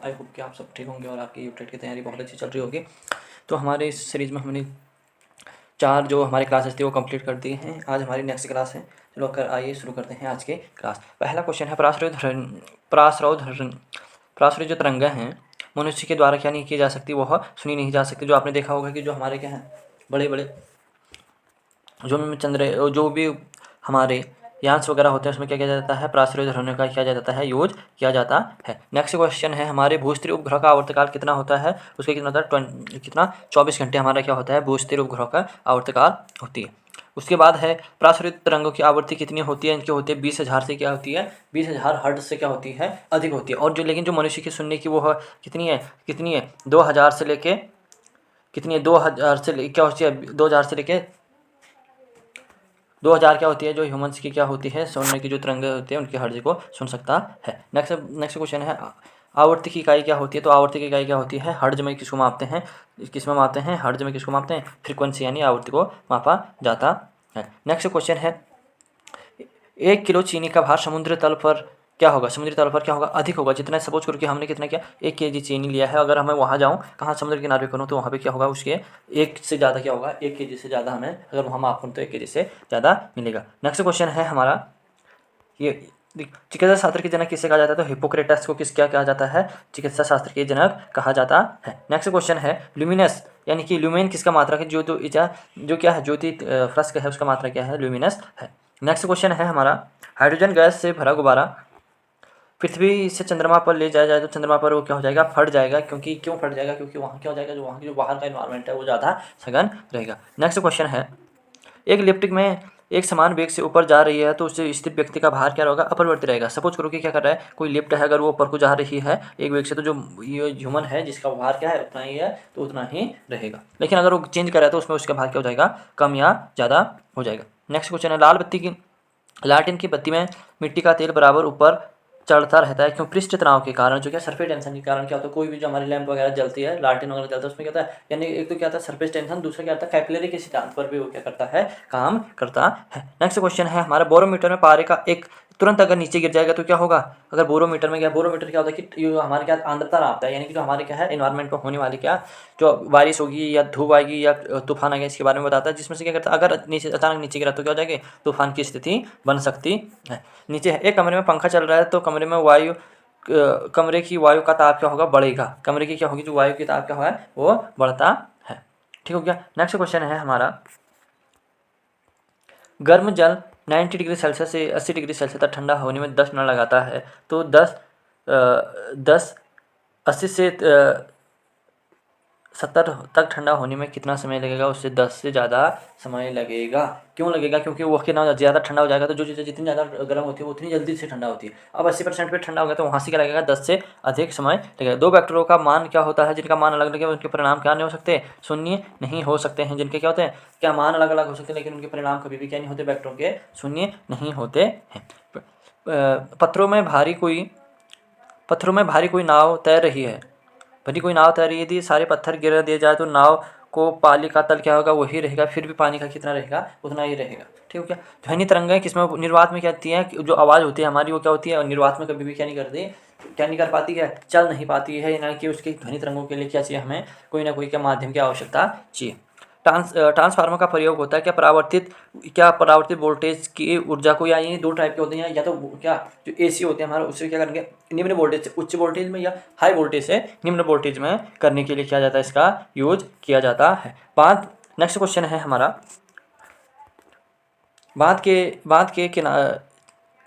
I hope कि आप सब ठीक होंगे और आपकी यूटेट की तैयारी बहुत अच्छी चल रही होगी। तो हमारे इस सीरीज़ में हमने 4 जो हमारी क्लासेस थी वो कंप्लीट कर दी हैं। आज हमारी नेक्स्ट क्लास है। चलो आइए शुरू करते हैं आज के क्लास। पहला क्वेश्चन है प्रासृत जो तरंगें हैं मनुष्य के द्वारा क्या नहीं की जा सकती, वह सुनी नहीं जा सकती। जो आपने देखा होगा कि जो हमारे क्या हैं बड़े बड़े जो भी हमारे यांश वगैरह होते हैं उसमें क्या किया जाता है, प्रासृत ध्वनि का किया जाता है, यूज किया जाता है। नेक्स्ट क्वेश्चन है हमारे भूस्त्री उपग्रह का आवर्तकाल कितना होता है, उसके कितना होता है, कितना 24 घंटे हमारा क्या होता है, भूस्त्री उपग्रह का आवर्तकाल होती है। उसके बाद है प्रासृत तरंगों की आवृत्ति कितनी होती है, इनकी होती है 20,000 से क्या होती है, 20,000 हर्ट्ज से क्या होती है, अधिक होती है। और जो लेकिन जो मनुष्य की सुनने की वो कितनी है 2000 से लेके कितनी है 2000 से क्या होती है 2000 से लेके 2000 क्या होती है, जो ह्यूमंस की क्या होती है, सुनने की जो तरंगें होती है उनकी हर्ज को सुन सकता है। नेक्स्ट क्वेश्चन है आवर्ती की इकाई क्या होती है। तो आवर्ती की इकाई क्या होती है, हर्ज में किसको मापते हैं, हर्ज में किसको मापते हैं, फ्रीक्वेंसी यानी आवर्ती को मापा जाता है। नेक्स्ट क्वेश्चन है 1 किलो चीनी का भार समुद्र तल पर क्या होगा, अधिक होगा जितना, सपोज करो कि हमने कितना किया 1 kg चीनी लिया है, अगर हमें वहाँ जाऊँ कहाँ समुद्र किनारे करूँ तो वहाँ पे क्या होगा, उसके 1 से ज़्यादा क्या होगा, 1 kg से ज़्यादा हमें अगर वहाँ माप करूँ तो 1 kg से ज़्यादा मिलेगा। नेक्स्ट क्वेश्चन है हमारा ये चिकित्सा शास्त्र के जनक किसे कहा जाता है, तो हिप्पोक्रेटस को क्या कहा जाता है, चिकित्सा शास्त्र के जनक कहा जाता है। नेक्स्ट क्वेश्चन है ल्यूमिनस यानी कि ल्यूमेन किसका मात्रक है, जो क्या है, ज्योति फ्रस्क है उसका मात्रक क्या है, ल्यूमिनस है। नेक्स्ट क्वेश्चन है हमारा हाइड्रोजन गैस से भरा गुब्बारा पृथ्वी से चंद्रमा पर ले जाया जाए तो चंद्रमा पर वो क्या हो जाएगा, फट जाएगा। क्यों फट जाएगा, क्योंकि वहाँ क्या हो जाएगा, जो वहाँ की जो बाहर का इन्वायरमेंट है वो ज़्यादा सघन रहेगा। नेक्स्ट क्वेश्चन है एक लिफ्ट में एक समान वेग से ऊपर जा रही है तो उससे स्थित व्यक्ति का भार क्या होगा, अपरिवर्तित रहेगा। सपोज करो कि क्या कर रहा है, कोई लिफ्ट है, अगर वो ऊपर को जा रही है एक वेग से, तो जो ये ह्यूमन है जिसका भार क्या है उतना ही है, तो उतना ही रहेगा। लेकिन अगर वो चेंज कर रहा है तो उसमें उसका भार क्या हो जाएगा, कम या ज़्यादा हो जाएगा। नेक्स्ट क्वेश्चन है लालटेन की बत्ती में मिट्टी का तेल बराबर ऊपर चढ़ता रहता है क्यों, पृष्ठ तनाव के कारण, जो क्या सरफेस टेंशन के कारण क्या होता है, कोई भी जो हमारी लैंप वगैरह जलती है, लालटेन वगैरह जलता है, उसमें क्या होता है, यानी एक तो क्या होता है सरफेस टेंशन, दूसरा क्या होता है कैपिलरी के सिद्धांत पर भी वो क्या करता है, काम करता है। नेक्स्ट क्वेश्चन है हमारा बोरोमीटर में पारे का एक तुरंत अगर नीचे गिर जाएगा तो क्या होगा, अगर बोरोमीटर क्या होता है कि ये हमारे क्या आंद्रता नापता है, यानी कि जो हमारे क्या है इन्वायरमेंट में होने वाली क्या जो बारिश होगी या धूप आएगी या तूफान आएगा इसके बारे में बताता है, जिसमें से क्या करता है अगर नीचे अचानक नीचे गिरा तो क्या हो जाएगी, तूफान की स्थिति बन सकती है। नीचे है एक कमरे में पंखा चल रहा है तो कमरे की वायु का ताप क्या होगा, बढ़ेगा। कमरे की क्या होगी, जो वायु की ताप क्या होगा वो बढ़ता है। ठीक हो गया। नेक्स्ट क्वेश्चन है हमारा गर्म जल 90 डिग्री सेल्सियस से 80 डिग्री सेल्सियस तक ठंडा होने में 10 मिनट लगाता है, तो 80 से 70 तक ठंडा होने में कितना समय लगेगा, उससे 10 से ज़्यादा समय लगेगा। क्यों लगेगा, क्योंकि वो कितना ज़्यादा ठंडा हो जाएगा तो जो चीज़ें जितनी ज़्यादा गर्म होती है वो उतनी जल्दी से ठंडा होती है। अब 80% पे ठंडा हो गया तो वहाँ से क्या लगेगा, 10 से अधिक समय लगेगा। 2 वेक्टरों का मान क्या होता है, जिनका मान अलग अलग है उनके परिणाम क्या नहीं हो सकते, शून्य नहीं हो सकते हैं। जिनके क्या होते हैं, क्या मान अलग अलग हो सकते हैं लेकिन उनके परिणाम कभी भी क्या नहीं होते, वेक्टरों के शून्य नहीं होते हैं। पत्थरों में भारी कोई नाव तैर रही है, यदि सारे पत्थर गिरा दिए जाए तो नाव को पाली का तल क्या होगा, वही रहेगा, फिर भी पानी का कितना रहेगा, उतना ही रहेगा। ठीक है क्या। ध्वनि तरंगें किसमें निर्वात में क्या होती हैं, जो आवाज़ होती है हमारी वो क्या होती है, और निर्वात में कभी भी क्या नहीं कर पाती है, चल नहीं पाती है, ना कि उसकी ध्वनि तरंगों के लिए क्या चाहिए, हमें कोई ना कोई क्या माध्यम की आवश्यकता चाहिए। ट्रांसफार्मर का प्रयोग होता है क्या, परावर्तित वोल्टेज की ऊर्जा को, या ये 2 टाइप के होते हैं, या तो क्या जो एसी होते हैं हमारा उससे क्या करेंगे, निम्न वोल्टेज से उच्च वोल्टेज में या हाई वोल्टेज से निम्न वोल्टेज में करने के लिए किया जाता है, इसका यूज किया जाता है। नेक्स्ट क्वेश्चन है हमारा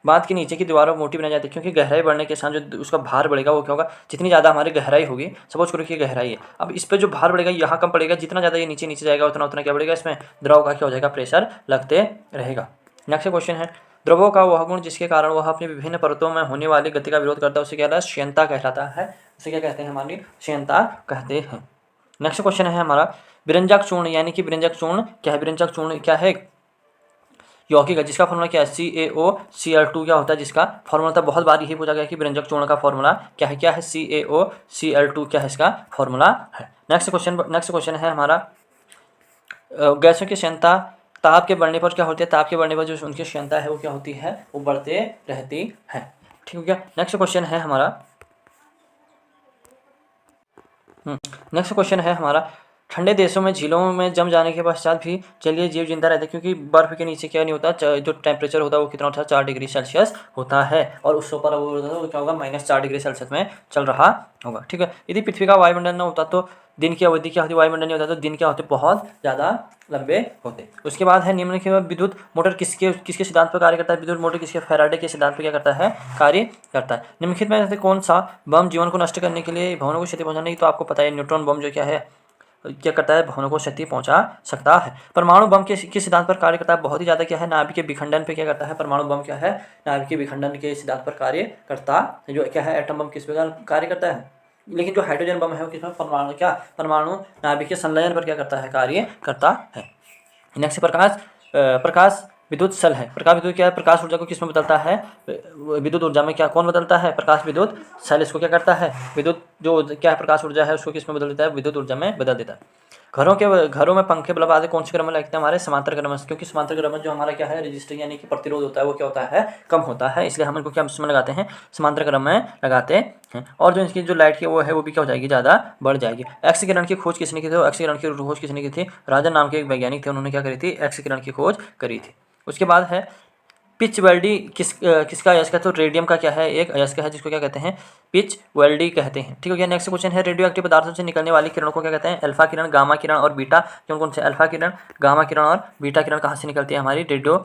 बांध के नीचे की दीवारों मोटी बनाई जाती है क्योंकि गहराई बढ़ने के साथ जो उसका भार बढ़ेगा वो क्या होगा, जितनी ज़्यादा हमारी गहराई होगी, सपोज करो कि गहराई है, अब इस पर जो भार बढ़ेगा यहाँ कम पड़ेगा, जितना ज़्यादा ये नीचे जाएगा उतना क्या बढ़ेगा, इसमें द्रव का क्या हो जाएगा, प्रेशर लगते रहेगा। नेक्स्ट क्वेश्चन है द्रवों का वह गुण जिसके कारण वह अपनी विभिन्न परतों में होने वाली गति का विरोध करता है उसे क्या कहता है, क्षीणता कहलाता है। उसे क्या कहते हैं, हमारी क्षीणता कहते हैं। नेक्स्ट क्वेश्चन है हमारा विरंजक चूर्ण, यानी कि विरंजक चूर्ण क्या है, यौगिक है जिसका फॉर्मूला क्या है, CaOCl2 क्या होता है, जिसका फॉर्मूला था, बहुत बार यही पूछा गया कि विरंजक चूर्ण का फॉर्मूला क्या है, CaOCl2 क्या है, इसका फॉर्मूला है। नेक्स्ट क्वेश्चन है हमारा गैसों की क्षमता ताप के बढ़ने पर क्या होती है, ताप के बढ़ने पर जो उनकी क्षमता है वो क्या होती है, वो बढ़ते रहती है। ठीक है। नेक्स्ट क्वेश्चन है हमारा नेक्स्ट क्वेश्चन है हमारा, ठंडे देशों में झीलों में जम जाने के पश्चात भी जलीय जीव जिंदा रहते हैं, क्योंकि बर्फ के नीचे क्या नहीं होता, जो टेम्परेचर होता है वो कितना होता है, 4 डिग्री सेल्सियस होता है, और उससे ऊपर वो होता है वो क्या होगा, -4 डिग्री सेल्सियस में चल रहा होगा। ठीक है, यदि पृथ्वी का वायुमंडल न होता तो दिन की अवधि क्या होती, वायुमंडल नहीं होता तो दिन क्या होते, बहुत ज़्यादा लंबे होते। उसके बाद है निम्नलिखित में विद्युत मोटर किसके किसके सिद्धांत पर कार्य करता है, विद्युत मोटर किसके, फैराडे के सिद्धांत पर क्या करता है, कार्य करता है। निम्नलिखित में से कौन सा बम जीवन को नष्ट करने के लिए, भवनों को क्षति पहुंचाने की, तो आपको पता है न्यूट्रॉन बम जो क्या है, क्या करता है, भवनों को क्षति पहुंचा सकता है। परमाणु बम के किस सिद्धांत पर कार्य करता है, बहुत ही ज़्यादा क्या है, नाभिक के विखंडन पे क्या करता है, परमाणु बम क्या है, नाभिक के विखंडन के सिद्धांत पर कार्य करता है। जो क्या है, एटम बम किस प्रकार कार्य करता है, लेकिन जो हाइड्रोजन बम है वो किस पर, परमाणु नाभिक के संलयन पर क्या करता है, कार्य करता है। नेक्स्ट प्रकाश विद्युत सल है। प्रकाश विद्युत क्या है, प्रकाश ऊर्जा को किसमें बदलता है, विद्युत ऊर्जा में क्या कौन बदलता है, प्रकाश विद्युत सल इसको क्या करता है, विद्युत जो क्या है प्रकाश ऊर्जा है उसको किसमें बदल देता है, विद्युत ऊर्जा में बदल देता है। घरों में पंखे बल्ब आदि कौन से क्रम में लगते हैं, हमारे समांतर क्रम में, क्योंकि समांतर क्रम में जो हमारा क्या है रजिस्टर यानी कि प्रतिरोध होता है वो क्या होता है, कम होता है, इसलिए हम इनको क्या उसमें लगाते हैं, समांतर क्रम में लगाते हैं। और जो इसकी जो लाइट की वो है वो भी क्या हो जाएगी, ज़्यादा बढ़ जाएगी। एक्स किरण की खोज किसने की थी, एक्स किरण की खोज किसने की थी, राजन नाम के एक वैज्ञानिक थे, उन्होंने क्या करी थी, एक्स किरण की खोज करी थी। उसके बाद है पिच वेल्डी किसका अयस्क है, तो रेडियम का क्या है, एक अयस्क है जिसको क्या कहते हैं, पिच वेल्डी कहते हैं। ठीक हो गया। नेक्स्ट क्वेश्चन है, रेडियो एक्टिव पदार्थों से निकलने वाली किरणों को क्या कहते हैं, अल्फा किरण, गामा किरण और बीटा। कौन से, अल्फा किरण, गामा किरण और बीटा किरण कहाँ से निकलती है, हमारी रेडियो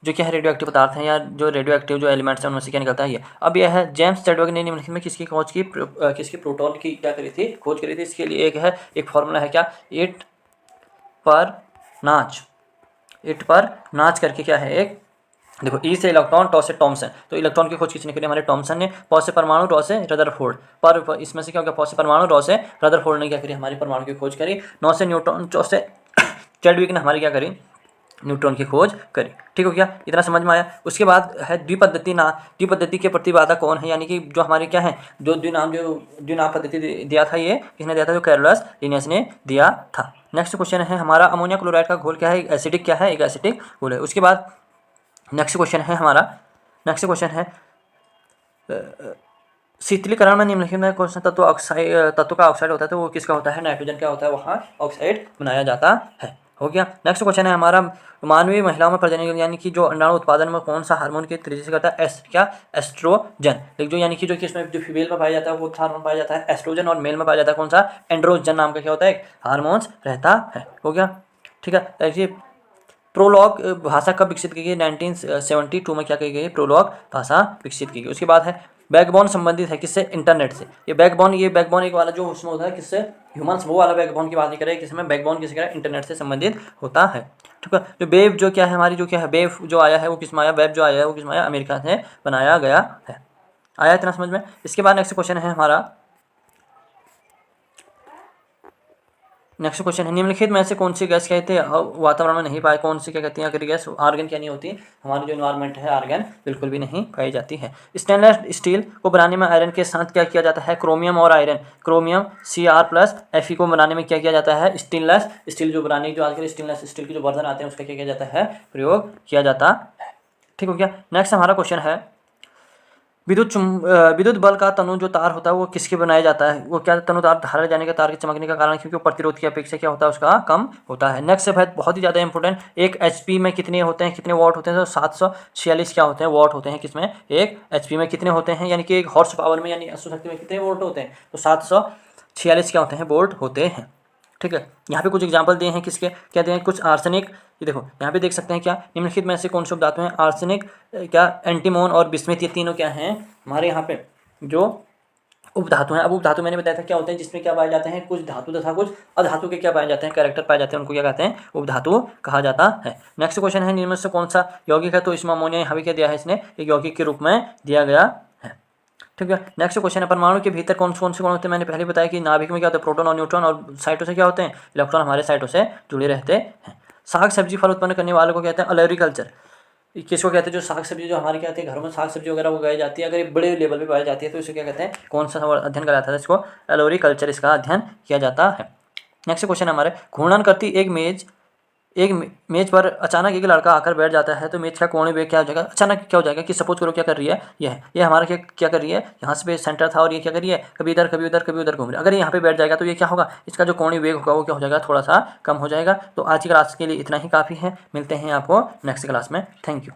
जो क्या है रेडियो एक्टिव पदार्थ हैं या जो रेडियो एक्टिव जो एलिमेंट्स हैं उनमें से क्या निकलता है ये। अब यह है जेम्स चैडविक ने निम्नलिखित में किसकी खोज की, किसकी प्रोटॉन की क्या करी थी, खोज करी थी। इसके लिए एक फॉर्मूला है क्या, ईट पर नाच करके क्या है एक, देखो ई से इलेक्ट्रॉन, टॉ से थॉमसन, तो इलेक्ट्रॉन की खोज किसने करी, हमारे थॉमसन ने। पॉ से परमाणु, रॉ से रदरफोर्ड, पर इसमें से क्या हो गया, पॉ से परमाणु, रॉ से रदरफोर्ड ने क्या करी, हमारी परमाणु की खोज करी। नौ से न्यूटन, चौ से चैडविक ने हमारी क्या करी, न्यूट्रॉन की खोज करी। ठीक हो गया, इतना समझ में आया। उसके बाद है द्विपद्धति के प्रतिपादक कौन है, यानी कि जो हमारे क्या है, जो द्विनाम पद्धति दिया था, ये किसने दिया था, जो कैरोलस लिनियस ने दिया था। नेक्स्ट क्वेश्चन है हमारा, अमोनिया क्लोराइड का घोल क्या है, एसिडिक क्या है, एक एसिडिक घोल है। उसके बाद नेक्स्ट क्वेश्चन है शीतलीकरण में निम्नलिखित में कौन सा तत्व का ऑक्साइड होता है, तो वो किसका होता है, नाइट्रोजन का होता है, वहाँ ऑक्साइड बनाया जाता है। हो गया। नेक्स्ट क्वेश्चन है हमारा, मानवीय महिलाओं में प्रजनन यानी कि जो अंडाणु उत्पादन में कौन सा हार्मोन के तेजी से करता है, एस्ट्रोजन। जो यानी कि जो किसमें जो फीमेल में पाया जाता है वो हार्मोन पाया जाता है एस्ट्रोजन, और मेल में पाया जाता है कौन सा, एंड्रोजन नाम का क्या होता है, एक हार्मोन्स रहता है। हो गया, ठीक है। प्रोलॉग भाषा कब विकसित की गई, 1972 में क्या की गई, प्रोलॉग भाषा विकसित की गई। उसके बाद है बैकबोन संबंधित है किससे, इंटरनेट से। ये बैकबोन एक वाला जो उसमें होता है किससे, ह्यूमंस, वो वाला बैकबोन की बात नहीं करें, किसमें बैकबोन किससे करें, इंटरनेट से संबंधित होता है। ठीक है। जो वेब जो क्या है हमारी, जो क्या है वेब जो आया है वो किसमें आया, वेब जो आया है वो किसमें आया, अमेरिका से बनाया गया है। आया इतना समझ में। इसके बाद नेक्स्ट क्वेश्चन है हमारा, निम्नलिखित में से कौन सी गैस कहते हैं वातावरण में नहीं पाए, कौन सी क्या कहती है अगर गैस, आर्गन क्या नहीं होती, हमारी जो इन्वायरमेंट है आर्गन बिल्कुल भी नहीं पाई जाती है। स्टेनलेस स्टील को बनाने में आयरन के साथ क्या किया जाता है, क्रोमियम और आयरन, क्रोमियम Cr+Fe को बनाने में क्या किया जाता है, स्टेनलेस स्टील जो बनाने जो आजकल स्टेनलेस स्टील के जो बर्तन आते हैं उसका क्या किया जाता है, प्रयोग किया जाता है। ठीक हो गया। नेक्स्ट हमारा क्वेश्चन है, विद्युत बल का तनु जो तार होता है वो किसके बनाया जाता है, वो क्या तनु तार धारा जाने का तार के चमकने का कारण, क्योंकि प्रतिरोध की अपेक्षा क्या होता है उसका कम होता है। नेक्स्ट है बहुत ही ज़्यादा इंपॉर्टेंट, एक एचपी में कितने होते हैं, कितने वॉट होते हैं, तो 746 क्या होते हैं, वॉट होते हैं। किसमें, एक एचपी में कितने होते हैं, यानी कि एक हॉर्स पावर में यानी अश्वशक्ति में कितने वोल्ट होते हैं, तो 746 क्या होते हैं, वोल्ट होते हैं। ठीक है। यहाँ पे कुछ एग्जांपल दिए हैं किसके, क्या दिए हैं, कुछ आर्सेनिक, ये देखो यहाँ पे देख सकते हैं क्या, निम्नलिखित में से कौन से धातु हैं, आर्सेनिक, क्या एंटीमोन और बिस्मिथ, ये तीनों क्या हैं हमारे यहाँ पे जो उपधातु हैं। अब उपधातु मैंने बताया था क्या होते हैं, जिसमें क्या पाए जाते हैं, कुछ धातु तथा कुछ अधातु के क्या पाए जाते हैं, कैरेक्टर पाए जाते हैं, उनको क्या कहते हैं, उपधातु कहा जाता है। नेक्स्ट क्वेश्चन है, निम्न से कौन सा यौगिक है, तो इसमें अमोनिया यहाँ भी क्या दिया है, इसने एक यौगिक के रूप में दिया गया है। ठीक है। नेक्स्ट क्वेश्चन है, परमाणु के भीतर कौन से गुण होते हैं, मैंने पहले बताया कि नाभिक में क्या होता है, प्रोटॉन और न्यूट्रॉन, और साइटों से क्या होते हैं, इलेक्ट्रॉन हमारे साइटों से जुड़े रहते हैं। साग सब्जी फल उत्पन्न करने वालों को कहते हैं एलोरिकल्चर। किसको कहते हैं, जो साग सब्जी जो हमारे क्या कहते हैं घरों में साग सब्जी वगैरह उगाई जाती है, अगर ये बड़े लेवल पे पाई जाती है तो इसे क्या कहते हैं, कौन सा अध्ययन करा जाता है, इसको एलोरिकल्चर, इसका अध्ययन किया जाता है। नेक्स्ट क्वेश्चन हमारे, घूर्णन करती एक मेज एक मेज पर अचानक एक लड़का आकर बैठ जाता है तो मेज का कोणीय वेग क्या हो जाएगा, अचानक क्या हो जाएगा कि सपोज करो क्या कर रही है, ये हमारा क्या क्या कर रही है, यहाँ से सेंटर था और ये क्या कर रही है, कभी इधर कभी उधर कभी उधर घूम रही है। अगर ये यहाँ पे बैठ जाएगा तो ये क्या होगा, इसका जो कोणीय वेग होगा वो क्या हो जाएगा, थोड़ा सा कम हो जाएगा। तो आज की क्लास के लिए इतना ही काफ़ी है, मिलते हैं आपको नेक्स्ट क्लास में। Thank you.